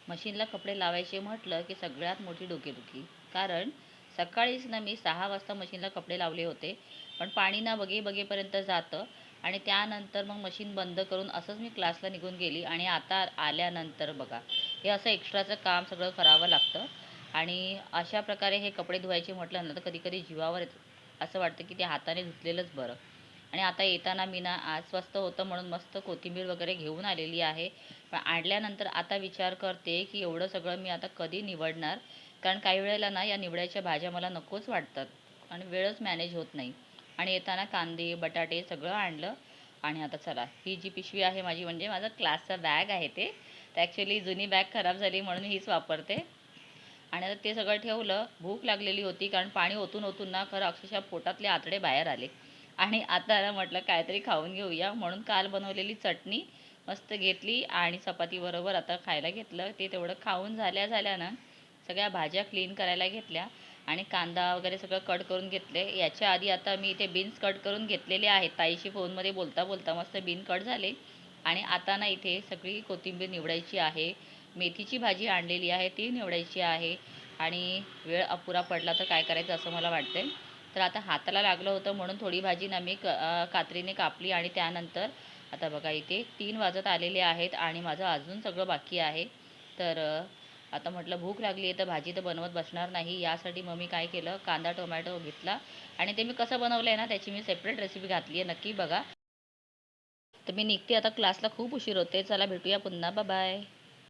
मशीनला कपडे लावायचे म्हटलं की सगळ्यात मोठी डोकेदुखी. कारण सकाळीच ना मी 6 वाजता मशीनला कपडे लावले होते, पण पाणी ना बघेपर्यंत जातं आणि त्यानंतर मग मशीन बंद करून असंच मी क्लासला निघून गेली आणि आता आल्यानंतर बघा, हे असं एक्स्ट्राचं काम सगळं करावं लागतं. आणि अशा प्रकारे हे कपडे धुवायचे म्हटलं ना तर कधी कधी जीवावर येतं. असं वाटतं की ते हाताने धुतलेलंच बरं. आणि आता येताना मी ना आज स्वस्त होतं म्हणून मस्त कोथिंबीर वगैरे घेऊन आलेली आहे. पण आणल्यानंतर आता विचार करते की एवढं सगळं मी आता कधी निवडणार. कारण काही वेळेला ना या निवडायच्या भाज्या मला नकोच वाटतात आणि वेळच मॅनेज होत नाही. आणि येताना कांदे बटाटे सगळं आणलं. आणि आता चला, ही जी पिशवी आहे माझी, म्हणजे माझा क्लासचा बॅग आहे ते. ॲक्च्युली जुनी बॅग खराब झाली म्हणून हीच वापरते. आणि आता ते सगळं ठेवलं. भूक लागलेली होती कारण पाणी ओतून ओतून ना खरं अक्षरशः पोटातले आतडे बाहेर आले. आणि आता ना म्हटलं काहीतरी खाऊन घेऊया म्हणून काल बनवलेली चटणी मस्त घेतली आणि चपातीबरोबर आता खायला घेतलं. ते तेवढं खाऊन झाल्या ना सगळ्या भाज्या क्लीन करायला घेतल्या आणि कांदा वगैरे सगळं कट करून घेतले. याच्या आधी आता मी इथे बीन्स कट करून घेतलेले आहेत. ताईशी फोनमध्ये बोलता बोलता मस्त बीन कट झाले. आणि आता ना इथे सगळी कोथिंबीर निवडायची आहे. मेथीची भाजी आणलेली आहे ती निवडायची आहे. आणि वेळ अपुरा पडला तर काय करायचं असं मला वाटतंय. तर आता हाताला लागलं होतं म्हणून थोडी भाजी ना मी कात्रीने कापली. आणि त्यानंतर आता बघा इथे 3 वाजत आलेले आहेत आणि माझं अजून सगळं बाकी आहे. तर आता म्हटलं भूक लागली आहे तर भाजी तर बनवत बसणार नाही. यासाठी मग मी काय केलं, कांदा टोमॅटो घेतला आणि ते मी कसं बनवलं आहे ना त्याची मी सेपरेट रेसिपी घातली आहे, नक्की बघा. तर मी निघते आता क्लासला, खूप उशीर होते. चला भेटूया पुन्हा, बाय बाय.